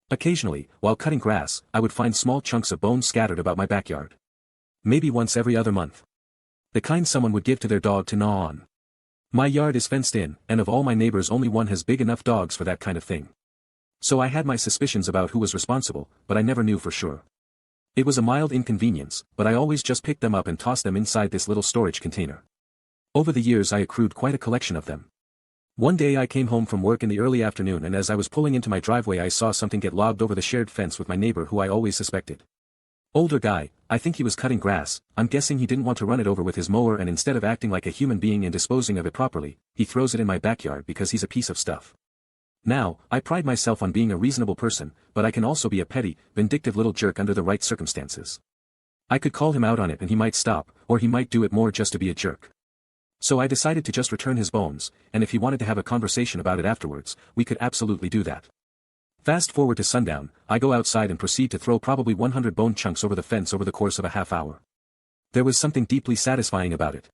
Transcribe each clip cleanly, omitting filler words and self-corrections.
Occasionally, while cutting grass, I would find small chunks of bone scattered about my backyard. Maybe once every other month. The kind someone would give to their dog to gnaw on. My yard is fenced in, and of all my neighbors only one has big enough dogs for that kind of thing. So I had my suspicions about who was responsible, but I never knew for sure. It was a mild inconvenience, but I always just picked them up and tossed them inside this little storage container. Over the years I accrued quite a collection of them. One day I came home from work in the early afternoon, and as I was pulling into my driveway I saw something get logged over the shared fence with my neighbor who I always suspected. Older guy, I think he was cutting grass. I'm guessing he didn't want to run it over with his mower, and instead of acting like a human being and disposing of it properly, he throws it in my backyard because he's a piece of stuff. Now, I pride myself on being a reasonable person, but I can also be a petty, vindictive little jerk under the right circumstances. I could call him out on it and he might stop, or he might do it more just to be a jerk. So I decided to just return his bones, and if he wanted to have a conversation about it afterwards, we could absolutely do that. Fast forward to sundown, I go outside and proceed to throw probably 100 bone chunks over the fence over the course of a half hour. There was something deeply satisfying about it.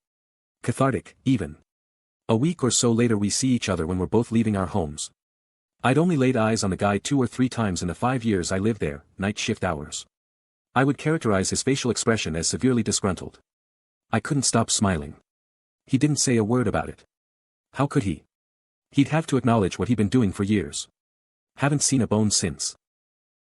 Cathartic, even. A week or so later we see each other when we're both leaving our homes. I'd only laid eyes on the guy 2 or 3 times in the 5 years I lived there, night shift hours. I would characterize his facial expression as severely disgruntled. I couldn't stop smiling. He didn't say a word about it. How could he? He'd have to acknowledge what he'd been doing for years. Haven't seen a bone since.